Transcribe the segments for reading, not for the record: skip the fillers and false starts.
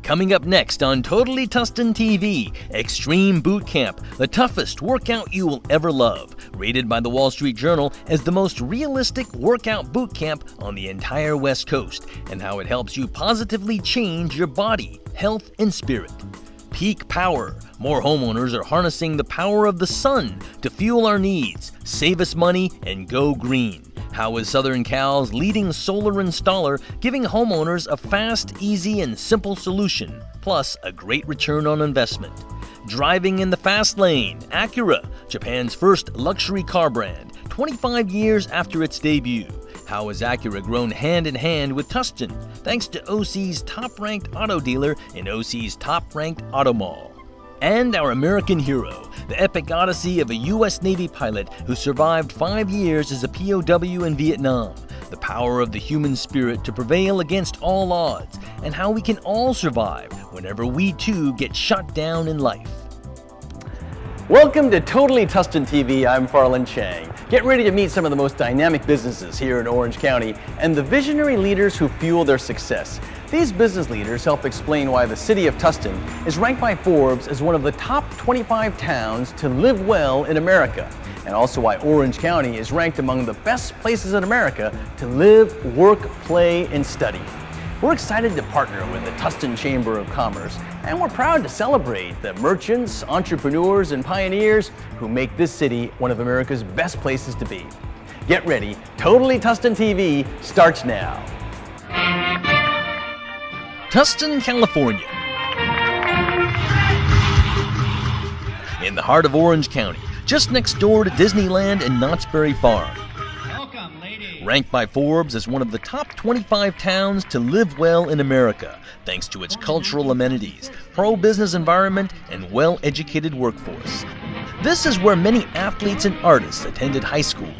Coming up next on Totally Tustin TV, Extreme Boot Camp, the toughest workout you will ever love, rated by the Wall Street Journal as the most realistic workout boot camp on the entire West Coast, and how it helps you positively change your body, health, and spirit. Peak power. More homeowners are harnessing the power of the sun to fuel our needs, save us money, and go green. How is Southern Cal's leading solar installer giving homeowners a fast, easy, and simple solution, plus a great return on investment? Driving in the fast lane, Acura, Japan's first luxury car brand, 25 years after its debut. How has Acura grown hand in hand with Tustin, thanks to OC's top-ranked auto dealer in OC's top-ranked auto mall? And our American hero, the epic odyssey of a U.S. Navy pilot who survived 5 years as a POW in Vietnam, the power of the human spirit to prevail against all odds, and how we can all survive whenever we too get shot down in life. Welcome to Totally Tustin TV. I'm Farland Chang. Get ready to meet some of the most dynamic businesses here in Orange County and the visionary leaders who fuel their success. These business leaders help explain why the city of Tustin is ranked by Forbes as one of the top 25 towns to live well in America, and also why Orange County is ranked among the best places in America to live, work, play, and study. We're excited to partner with the Tustin Chamber of Commerce, and we're proud to celebrate the merchants, entrepreneurs, and pioneers who make this city one of America's best places to be. Get ready, Totally Tustin TV starts now. Tustin, California. In the heart of Orange County, just next door to Disneyland and Knott's Berry Farm. Welcome, ladies. Ranked by Forbes as one of the top 25 towns to live well in America, thanks to its cultural amenities, pro-business environment, and well-educated workforce. This is where many athletes and artists attended high school,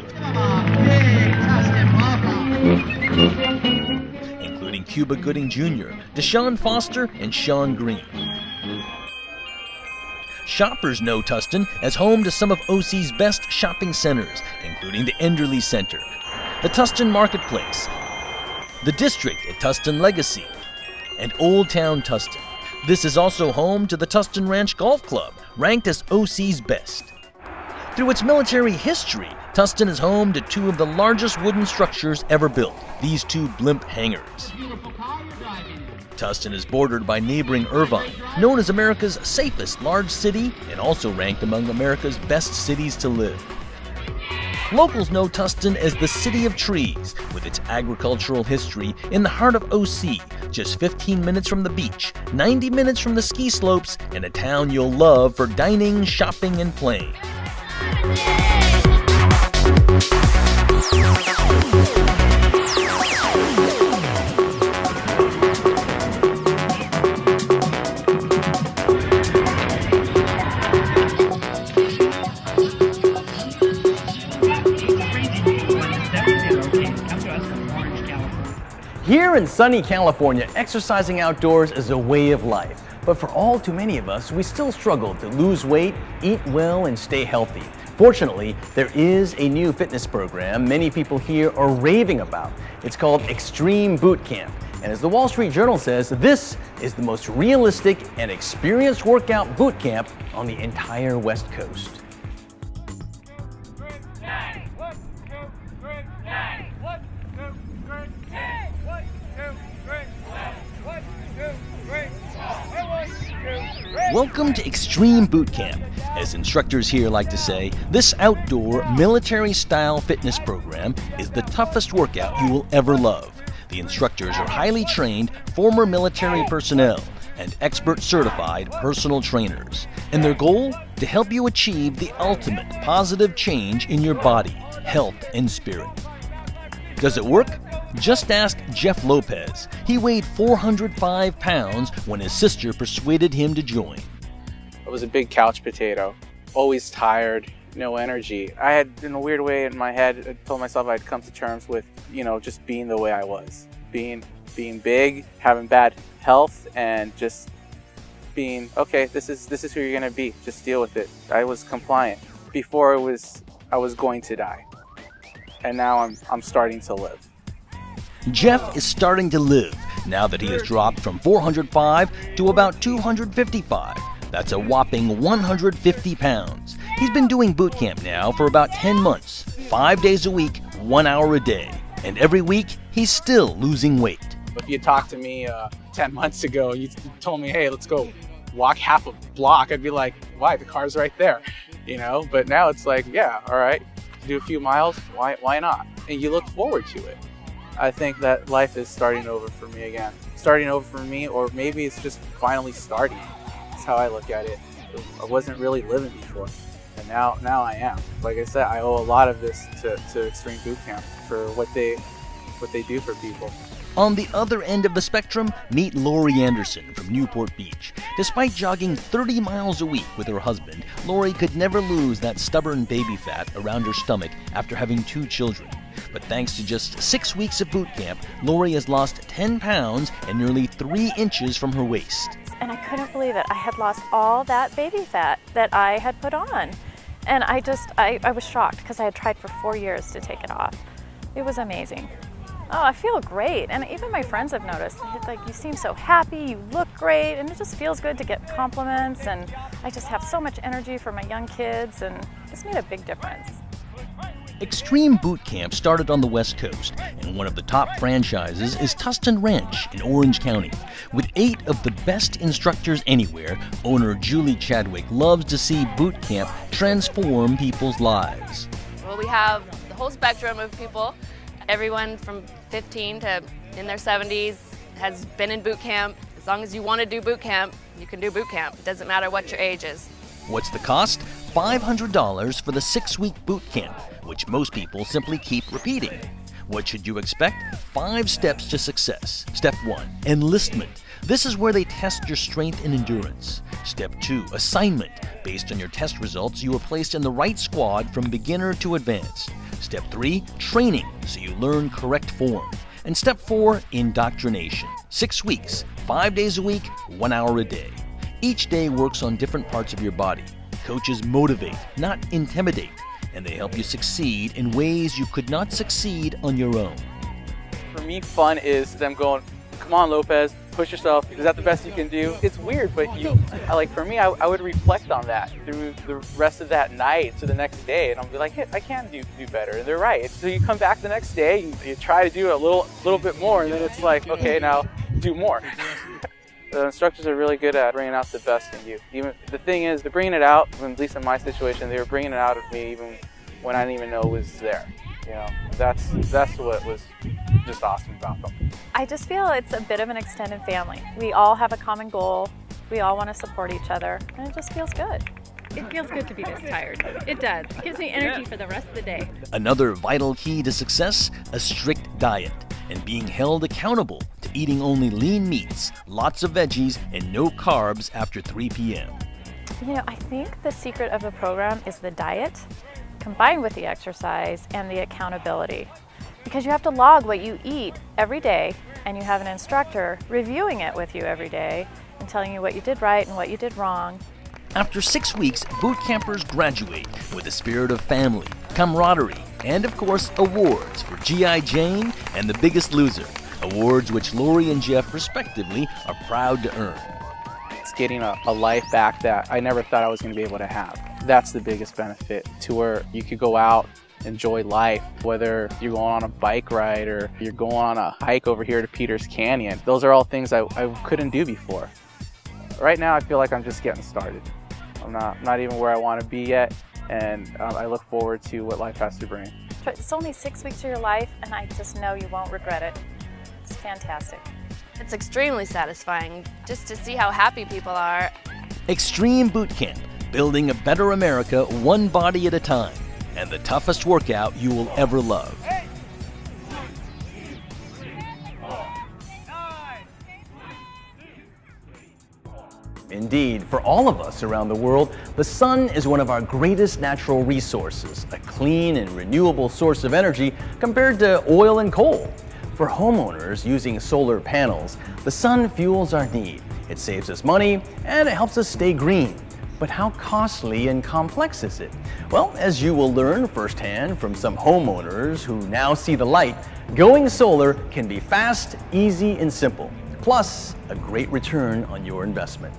including Cuba Gooding Jr., Deshaun Foster, and Sean Green. Shoppers know Tustin as home to some of OC's best shopping centers, including the Enderley Center, the Tustin Marketplace, the District at Tustin Legacy, and Old Town Tustin. This is also home to the Tustin Ranch Golf Club, ranked as OC's best. Through its military history, Tustin is home to two of the largest wooden structures ever built, these two blimp hangars. Tustin is bordered by neighboring Irvine, known as America's safest large city and also ranked among America's best cities to live. Locals know Tustin as the City of Trees, with its agricultural history in the heart of OC, just 15 minutes from the beach, 90 minutes from the ski slopes, and a town you'll love for dining, shopping, and playing. Here in sunny California, exercising outdoors is a way of life. But for all too many of us, we still struggle to lose weight, eat well, and stay healthy. Fortunately, there is a new fitness program many people here are raving about. It's called Extreme Boot Camp. And as the Wall Street Journal says, this is the most realistic and experienced workout boot camp on the entire West Coast. Welcome to Extreme Boot Camp. As instructors here like to say, this outdoor, military-style fitness program is the toughest workout you will ever love. The instructors are highly trained former military personnel and expert certified personal trainers. And their goal? To help you achieve the ultimate positive change in your body, health, and spirit. Does it work? Just ask Jeff Lopez. He weighed 405 pounds when his sister persuaded him to join. I was a big couch potato, always tired, no energy. I had, in a weird way in my head, I told myself I'd come to terms with, just being the way I was. Being big, having bad health, and just being, okay, this is who you're gonna be. Just deal with it. I was compliant. Before I was going to die. And now I'm starting to live. Jeff is starting to live. now that he has dropped from 405 to about 255. That's a whopping 150 pounds. He's been doing boot camp now for about 10 months, 5 days a week, 1 hour a day. And every week, he's still losing weight. If you talked to me 10 months ago, you told me, hey, let's go walk half a block, I'd be like, why? The car's right there, you know? But now it's like, yeah, all right, do a few miles, why not? And you look forward to it. I think that life is starting over for me again. Starting over for me, or maybe it's just finally starting. That's how I look at it. I wasn't really living before, and now I am. Like I said, I owe a lot of this to Extreme Boot Camp for what they do for people. On the other end of the spectrum, meet Lori Anderson from Newport Beach. Despite jogging 30 miles a week with her husband, Lori could never lose that stubborn baby fat around her stomach after having 2 children. But thanks to just 6 weeks of boot camp, Lori has lost 10 pounds and nearly 3 inches from her waist. And I couldn't believe it. I had lost all that baby fat that I had put on. And I was shocked because I had tried for 4 years to take it off. It was amazing. Oh, I feel great. And even my friends have noticed, like, you seem so happy, you look great, and it just feels good to get compliments. And I just have so much energy for my young kids, and it's made a big difference. Extreme Boot Camp started on the West Coast, and one of the top franchises is Tustin Ranch in Orange County. With 8 of the best instructors anywhere, owner Julie Chadwick loves to see boot camp transform people's lives. Well, we have the whole spectrum of people. Everyone from 15 to in their 70s has been in boot camp. As long as you want to do boot camp, you can do boot camp. It doesn't matter what your age is. What's the cost? $500 for the 6-week boot camp, which most people simply keep repeating. What should you expect? 5 steps to success. Step 1, enlistment. This is where they test your strength and endurance. Step 2, assignment. Based on your test results, you are placed in the right squad from beginner to advanced. Step 3, training, so you learn correct form. And step 4, indoctrination. 6 weeks, 5 days a week, 1 hour a day. Each day works on different parts of your body. Coaches motivate, not intimidate, and they help you succeed in ways you could not succeed on your own. For me, fun is them going, come on, Lopez, push yourself. Is that the best you can do? It's weird, but for me, I would reflect on that through the rest of that night to the next day, and I'll be like, hey, I can do better, and they're right. So you come back the next day, you try to do a little bit more, and then it's like, okay, now do more. The instructors are really good at bringing out the best in you. Even the thing is, they're bringing it out, at least in my situation, they were bringing it out of me even when I didn't even know it was there. You know, that's what was just awesome about them. I just feel it's a bit of an extended family. We all have a common goal. We all want to support each other, and it just feels good. It feels good to be this tired. It does. It gives me energy for the rest of the day. Another vital key to success, a strict diet, and being held accountable to eating only lean meats, lots of veggies, and no carbs after 3 p.m. You know, I think the secret of the program is the diet, combined with the exercise and the accountability. Because you have to log what you eat every day, and you have an instructor reviewing it with you every day and telling you what you did right and what you did wrong. After 6 weeks, boot campers graduate with a spirit of family, camaraderie, and of course, awards for G.I. Jane and The Biggest Loser, awards which Lori and Jeff, respectively, are proud to earn. It's getting a life back that I never thought I was going to be able to have. That's the biggest benefit, to where you could go out, enjoy life, whether you're going on a bike ride or you're going on a hike over here to Peters Canyon. Those are all things I couldn't do before. Right now, I feel like I'm just getting started. I'm not even where I want to be yet, and I look forward to what life has to bring. It's only 6 weeks of your life, and I just know you won't regret it. It's fantastic. It's extremely satisfying just to see how happy people are. Extreme Boot Camp, building a better America one body at a time, and the toughest workout you will ever love. Indeed, for all of us around the world, the sun is one of our greatest natural resources, a clean and renewable source of energy compared to oil and coal. For homeowners using solar panels, the sun fuels our need. It saves us money and it helps us stay green. But how costly and complex is it? Well, as you will learn firsthand from some homeowners who now see the light, Going solar can be fast, easy, and simple, plus a great return on your investment.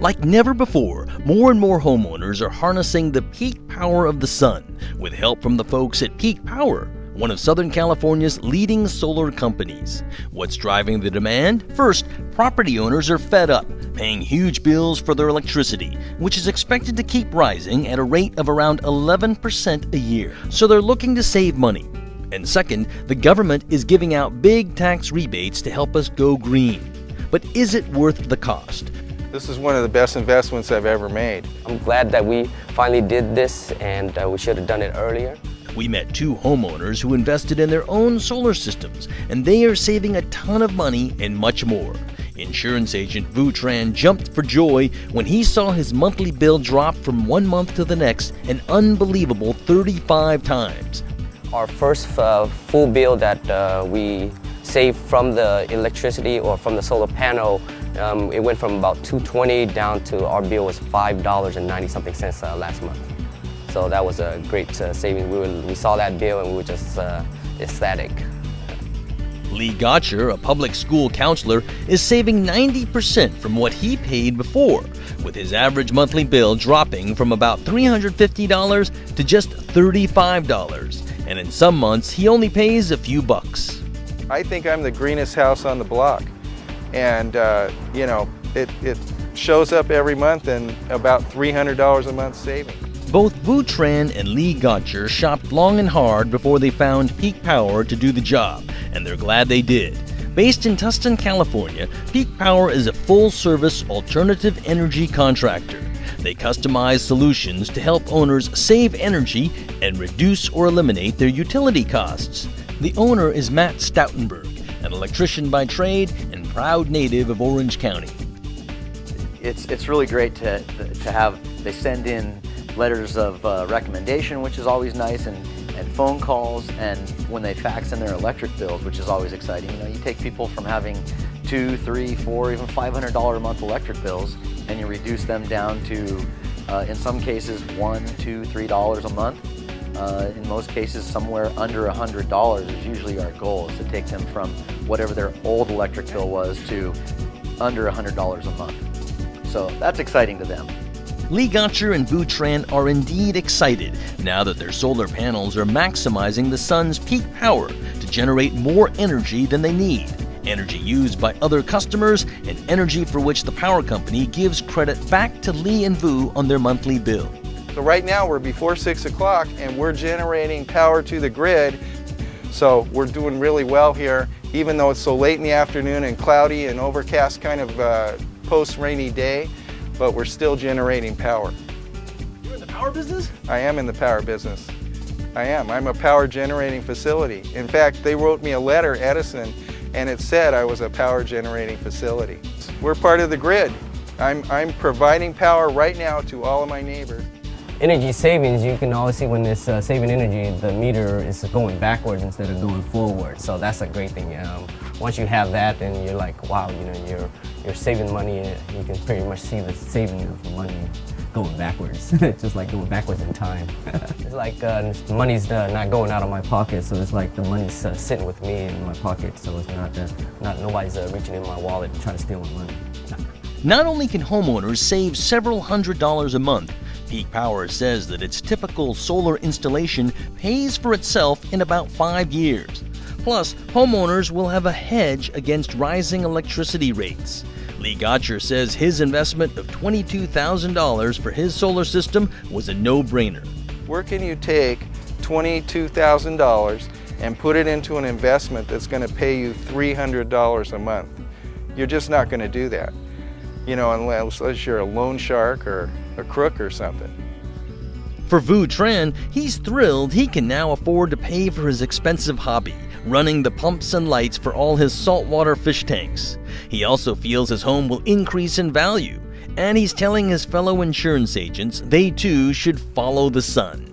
Like never before, more and more homeowners are harnessing the peak power of the sun with help from the folks at Peak Power, one of Southern California's leading solar companies. What's driving the demand? First, property owners are fed up, paying huge bills for their electricity, which is expected to keep rising at a rate of around 11% a year. So they're looking to save money. And second, the government is giving out big tax rebates to help us go green. But is it worth the cost? This is one of the best investments I've ever made. I'm glad that we finally did this, and we should have done it earlier. We met two homeowners who invested in their own solar systems, and they are saving a ton of money and much more. Insurance agent Vu Tran jumped for joy when he saw his monthly bill drop from one month to the next an unbelievable 35 times. Our first full bill that we saved from the electricity or from the solar panel, it went from about $220 down to our bill was $5.90 something cents last month. So that was a great saving. We saw that bill and we were just ecstatic. Lee Gotcher, a public school counselor, is saving 90% from what he paid before, with his average monthly bill dropping from about $350 to just $35. And in some months, he only pays a few bucks. I think I'm the greenest house on the block. And, you know, it shows up every month and about $300 a month saving. Both Vu Tran and Lee Gotcher shopped long and hard before they found Peak Power to do the job, and they're glad they did. Based in Tustin, California, Peak Power is a full-service alternative energy contractor. They customize solutions to help owners save energy and reduce or eliminate their utility costs. The owner is Matt Stoutenberg, an electrician by trade and proud native of Orange County. It's really great to have, they send in letters of recommendation, which is always nice, and phone calls, and when they fax in their electric bills, which is always exciting. You know, you take people from having $200, $300, $400, even $500 a month electric bills, and you reduce them down to, in some cases, $1, $2, $3 a month. In most cases, somewhere under $100 is usually our goal, is to take them from whatever their old electric bill was to under $100 a month. So that's exciting to them. Lee Gotcher and Vu Tran are indeed excited now that their solar panels are maximizing the sun's peak power to generate more energy than they need, energy used by other customers, and energy for which the power company gives credit back to Lee and Vu on their monthly bill. So right now we're before 6 o'clock and we're generating power to the grid. So we're doing really well here, even though it's so late in the afternoon and cloudy and overcast kind of post-rainy day. But we're still generating power. You're in the power business? I am in the power business. I am. I'm a power generating facility. In fact, they wrote me a letter, Edison, and it said I was a power generating facility. We're part of the grid. I'm providing power right now to all of my neighbors. Energy savings, you can always see when it's saving energy, the meter is going backwards instead of going forward. So that's a great thing. Once you have that, then you're like, wow, you know, you're saving money. You can pretty much see the saving of money going backwards, just like going backwards in time. It's like money's not going out of my pocket, so it's like the money's sitting with me in my pocket, so it's not nobody's reaching in my wallet and trying to steal my money. Not only can homeowners save several $100s a month, Peak Power says that its typical solar installation pays for itself in about 5 years. Plus, homeowners will have a hedge against rising electricity rates. Lee Gotcher says his investment of $22,000 for his solar system was a no-brainer. Where can you take $22,000 and put it into an investment that's going to pay you $300 a month? You're just not going to do that, you know, unless you're a loan shark or a crook or something. For Vu Tran, he's thrilled he can now afford to pay for his expensive hobby, running the pumps and lights for all his saltwater fish tanks. He also feels his home will increase in value, and he's telling his fellow insurance agents they too should follow the sun.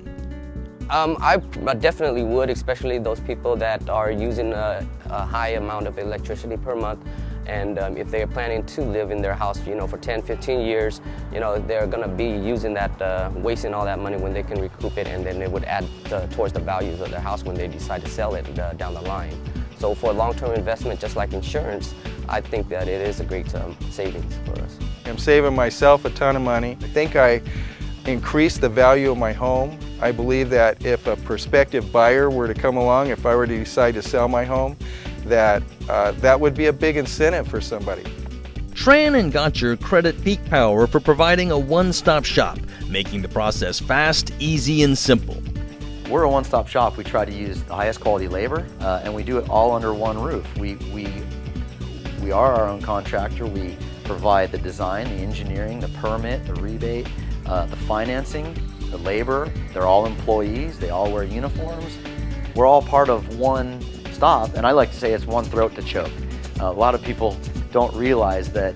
I definitely would, especially those people that are using a high amount of electricity per month. And if they're planning to live in their house, for 10, 15 years, they're going to be using that, wasting all that money when they can recoup it, and then they would add towards the values of their house when they decide to sell it down the line. So for a long-term investment, just like insurance, I think that it is a great savings for us. I'm saving myself a ton of money. I think I increased the value of my home. I believe that if a prospective buyer were to come along, if I were to decide to sell my home, that would be a big incentive for somebody. Tran and Gotcher credit Peak Power for providing a one-stop shop, making the process fast, easy, and simple. We're a one-stop shop. We try to use the highest quality labor, and we do it all under one roof. We are our own contractor. We provide the design, the engineering, the permit, the rebate, the financing, the labor. They're all employees. They all wear uniforms. We're all part of one stop, and I like to say it's one throat to choke. A lot of people don't realize that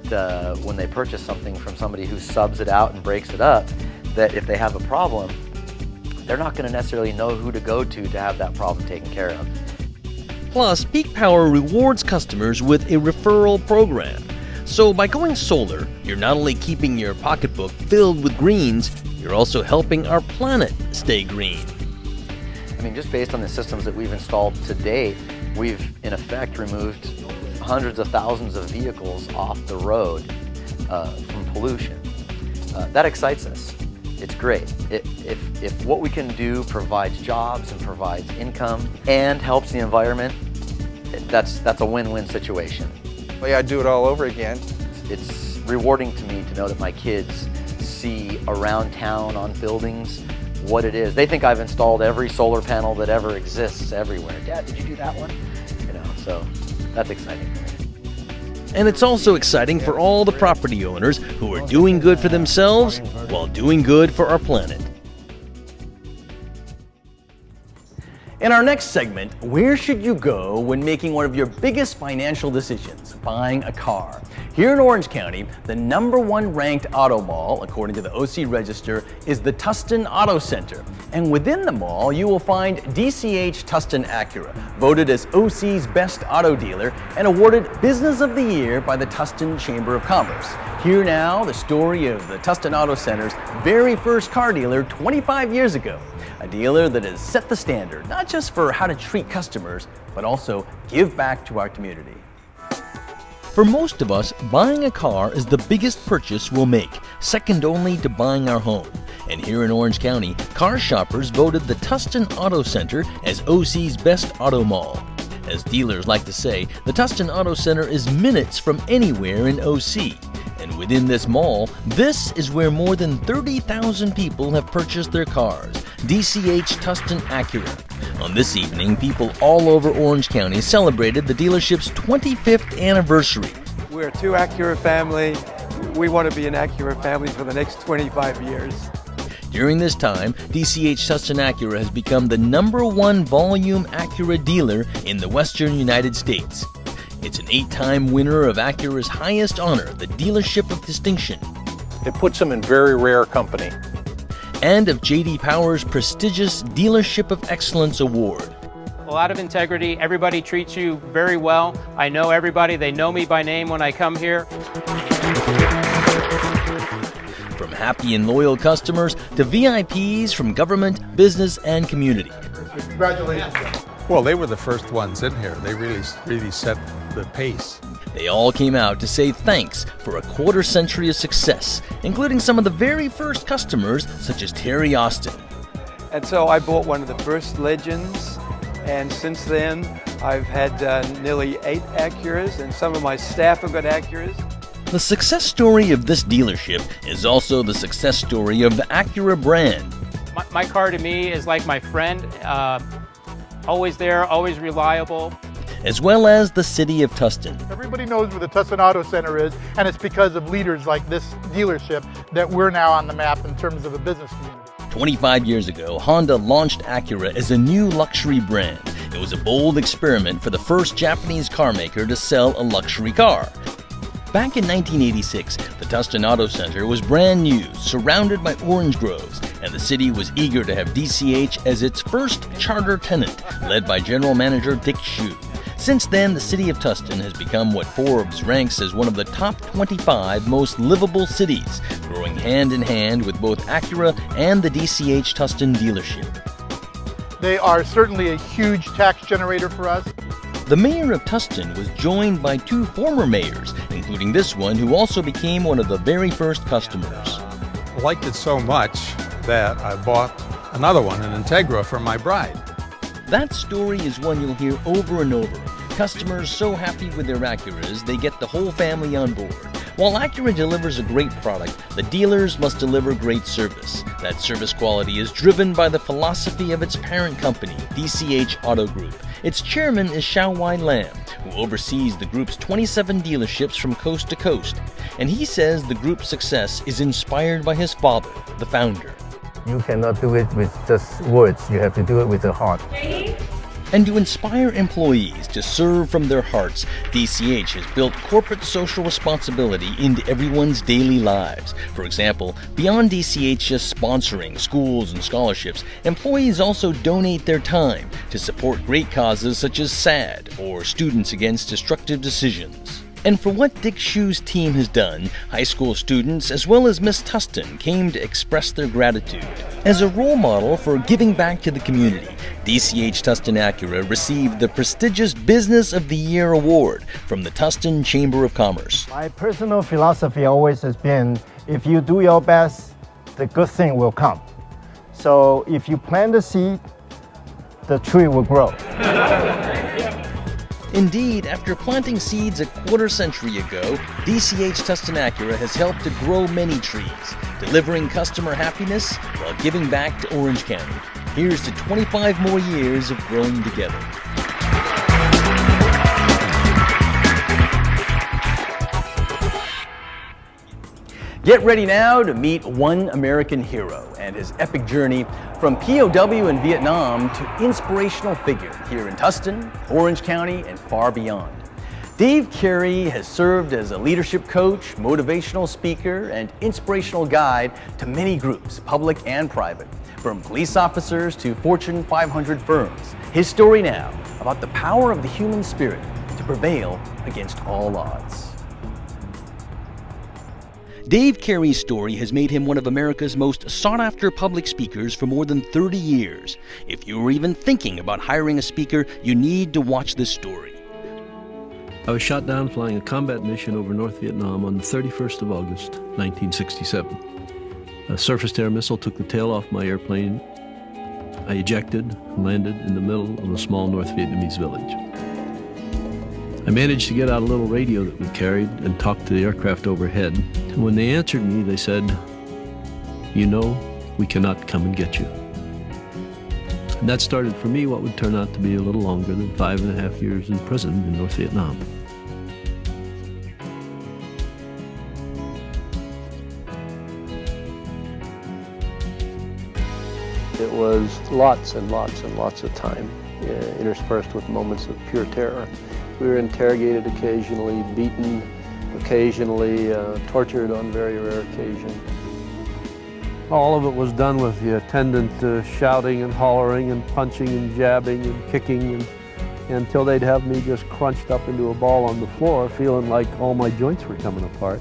when they purchase something from somebody who subs it out and breaks it up, that if they have a problem, they're not going to necessarily know who to go to have that problem taken care of. Plus, Peak Power rewards customers with a referral program. So by going solar, you're not only keeping your pocketbook filled with greens, you're also helping our planet stay green. I mean, just based on the systems that we've installed to date, we've in effect removed hundreds of thousands of vehicles off the road from pollution. That excites us. It's great. If what we can do provides jobs and provides income and helps the environment, that's a win-win situation. Well, yeah, I'd do it all over again. It's rewarding to me to know that my kids see around town on buildings what it is. They think I've installed every solar panel that ever exists everywhere. Dad, did you do that one? So that's exciting for me. And it's also exciting for all the property owners who are doing good for themselves while doing good for our planet. In our next segment, where should you go when making one of your biggest financial decisions, buying a car? Here in Orange County, the #1 ranked auto mall, according to the OC Register, is the Tustin Auto Center. And within the mall, you will find DCH Tustin Acura, voted as OC's best auto dealer and awarded Business of the Year by the Tustin Chamber of Commerce. Here now, the story of the Tustin Auto Center's very first car dealer 25 years ago. A dealer that has set the standard, not just for how to treat customers, but also give back to our community. For most of us, buying a car is the biggest purchase we'll make, second only to buying our home. And here in Orange County, car shoppers voted the Tustin Auto Center as OC's best auto mall. As dealers like to say, the Tustin Auto Center is minutes from anywhere in OC. And within this mall, this is where more than 30,000 people have purchased their cars, DCH Tustin Acura. On this evening, people all over Orange County celebrated the dealership's 25th anniversary. We're a two Acura family. We want to be an Acura family for the next 25 years. During this time, DCH Tustin Acura has become the #1 volume Acura dealer in the Western United States. It's an 8-time winner of Acura's highest honor, the Dealership of Distinction. It puts them in very rare company. And of J.D. Power's prestigious Dealership of Excellence Award. A lot of integrity. Everybody treats you very well. I know everybody. They know me by name when I come here. From happy and loyal customers to VIPs from government, business, and community. Congratulations. Well, they were the first ones in here. They really set the pace. They all came out to say thanks for a quarter century of success, including some of the very first customers, such as Terry Austin. And so I bought one of the first Legends, and since then I've had nearly 8 Acuras, and some of my staff have got Acuras. The success story of this dealership is also the success story of the Acura brand. My car to me is like my friend. Always there, always reliable. As well as the city of Tustin. Everybody knows where the Tustin Auto Center is, and it's because of leaders like this dealership that we're now on the map in terms of a business community. 25 years ago, Honda launched Acura as a new luxury brand. It was a bold experiment for the first Japanese car maker to sell a luxury car. Back in 1986, the Tustin Auto Center was brand new, surrounded by orange groves, and the city was eager to have DCH as its first charter tenant, led by General Manager Dick Hsu. Since then, the city of Tustin has become what Forbes ranks as one of the top 25 most livable cities, growing hand in hand with both Acura and the DCH Tustin dealership. They are certainly a huge tax generator for us. The mayor of Tustin was joined by 2 former mayors, including this one who also became one of the very first customers. I liked it so much that I bought another one, an Integra, for my bride. That story is one you'll hear over and over. Customers so happy with their Acuras, they get the whole family on board. While Acura delivers a great product, the dealers must deliver great service. That service quality is driven by the philosophy of its parent company, DCH Auto Group. Its chairman is Xiaowai Lam, who oversees the group's 27 dealerships from coast to coast. And he says the group's success is inspired by his father, the founder. You cannot do it with just words, you have to do it with the heart. And to inspire employees to serve from their hearts, DCH has built corporate social responsibility into everyone's daily lives. For example, beyond DCH just sponsoring schools and scholarships, employees also donate their time to support great causes such as SAD or Students Against Destructive Decisions. And for what Dick Shu's team has done, high school students as well as Miss Tustin came to express their gratitude. As a role model for giving back to the community, DCH Tustin Acura received the prestigious Business of the Year award from the Tustin Chamber of Commerce. My personal philosophy always has been, if you do your best, the good thing will come. So if you plant the seed, the tree will grow. Indeed, after planting seeds a quarter-century ago, DCH Tustin Acura has helped to grow many trees, delivering customer happiness while giving back to Orange County. Here's to 25 more years of growing together. Get ready now to meet one American hero and his epic journey from POW in Vietnam to inspirational figure here in Tustin, Orange County, and far beyond. Dave Carey has served as a leadership coach, motivational speaker, and inspirational guide to many groups, public and private, from police officers to Fortune 500 firms. His story now about the power of the human spirit to prevail against all odds. Dave Carey's story has made him one of America's most sought-after public speakers for more than 30 years. If you were even thinking about hiring a speaker, you need to watch this story. I was shot down flying a combat mission over North Vietnam on the 31st of August, 1967. A surface-to-air missile took the tail off my airplane. I ejected and landed in the middle of a small North Vietnamese village. I managed to get out a little radio that we carried and talk to the aircraft overhead. And when they answered me, they said, "You know, we cannot come and get you." And that started for me what would turn out to be a little longer than 5.5 years in prison in North Vietnam. It was lots and lots and lots of time, interspersed with moments of pure terror. We were interrogated occasionally, beaten occasionally, tortured on very rare occasion. All of it was done with the attendant shouting and hollering and punching and jabbing and kicking until they'd have me just crunched up into a ball on the floor, feeling like all my joints were coming apart.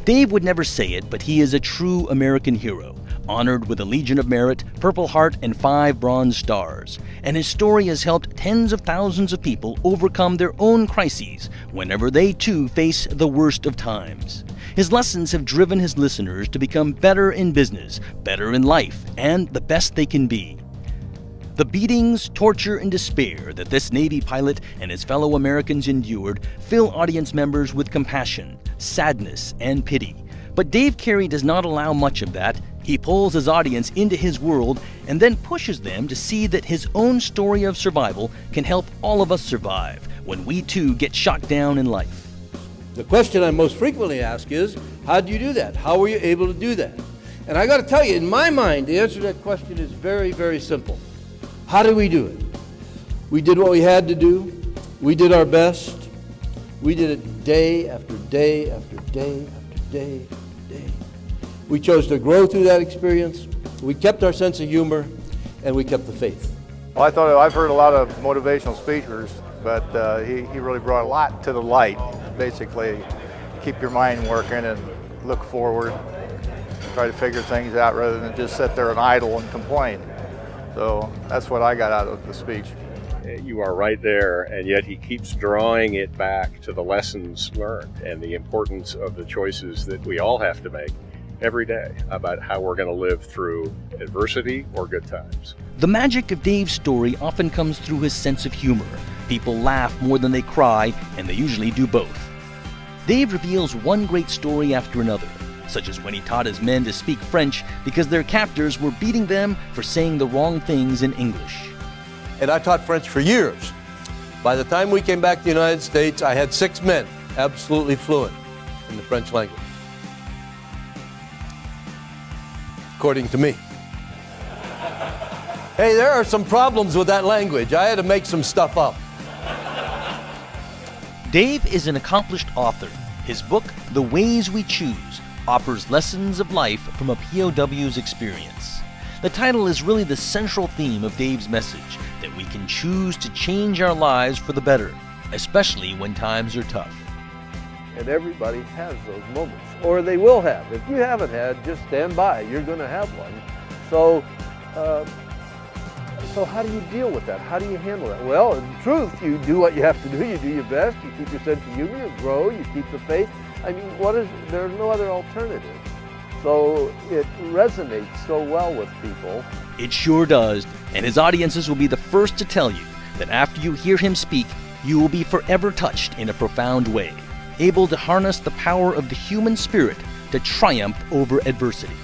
Dave would never say it, but he is a true American hero, honored with a Legion of Merit, Purple Heart, and 5 Bronze Stars. And his story has helped tens of thousands of people overcome their own crises whenever they too face the worst of times. His lessons have driven his listeners to become better in business, better in life, and the best they can be. The beatings, torture, and despair that this Navy pilot and his fellow Americans endured fill audience members with compassion, sadness, and pity. But Dave Carey does not allow much of that. He pulls his audience into his world and then pushes them to see that his own story of survival can help all of us survive when we too get shot down in life. The question I most frequently ask is, how do you do that? How were you able to do that? And I got to tell you, in my mind, the answer to that question is very, very simple. How do we do it? We did what we had to do. We did our best. We did it day after day after day after day after day. We chose to grow through that experience. We kept our sense of humor, and we kept the faith. Well, I've heard a lot of motivational speakers, but he really brought a lot to the light. Basically, keep your mind working and look forward, try to figure things out rather than just sit there and idle and complain. So that's what I got out of the speech. You are right there, and yet he keeps drawing it back to the lessons learned and the importance of the choices that we all have to make every day about how we're going to live through adversity or good times. The magic of Dave's story often comes through his sense of humor. People laugh more than they cry, and they usually do both. Dave reveals one great story after another, such as when he taught his men to speak French because their captors were beating them for saying the wrong things in English. And I taught French for years. By the time we came back to the United States, I had 6 men absolutely fluent in the French language. According to me. Hey, there are some problems with that language. I had to make some stuff up. Dave is an accomplished author. His book, The Ways We Choose, offers lessons of life from a POW's experience. The title is really the central theme of Dave's message, that we can choose to change our lives for the better, especially when times are tough. And everybody has those moments, or they will have. If you haven't had, just stand by. You're going to have one. So how do you deal with that? How do you handle that? Well, in truth, you do what you have to do. You do your best. You keep your sense of humor. You grow. You keep the faith. I mean, there's no other alternative. So it resonates so well with people. It sure does, and his audiences will be the first to tell you that after you hear him speak, you will be forever touched in a profound way, able to harness the power of the human spirit to triumph over adversity.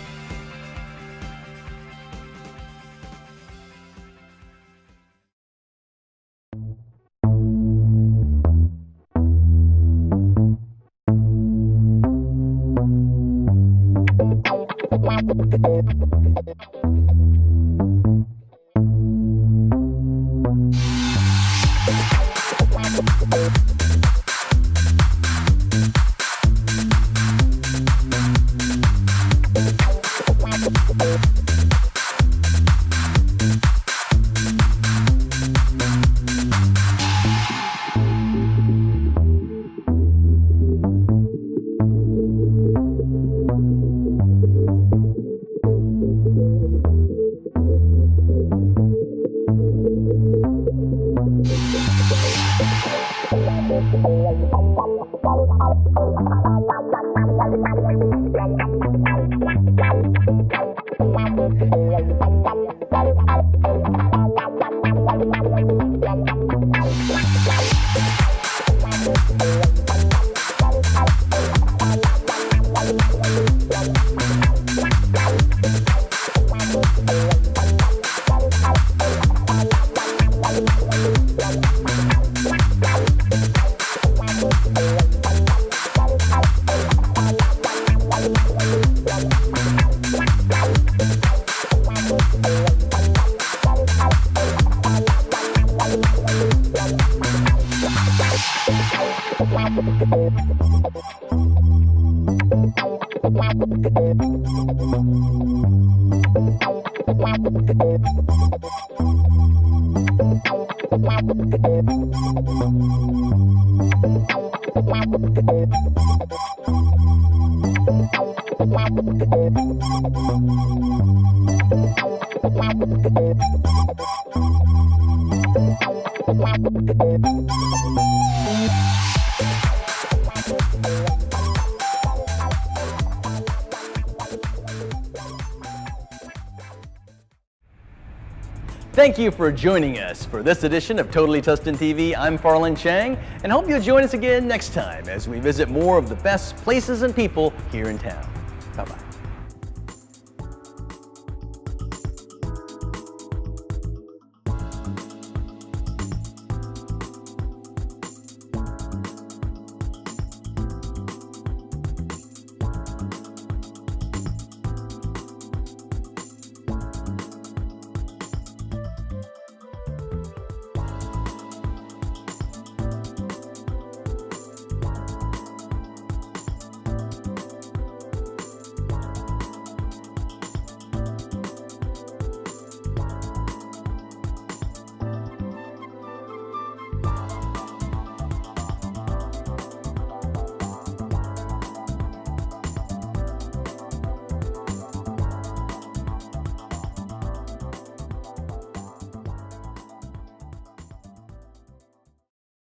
Thank you for joining us for this edition of Totally Tustin TV. I'm Farland Chang, and hope you'll join us again next time as we visit more of the best places and people here in town. Bye-bye.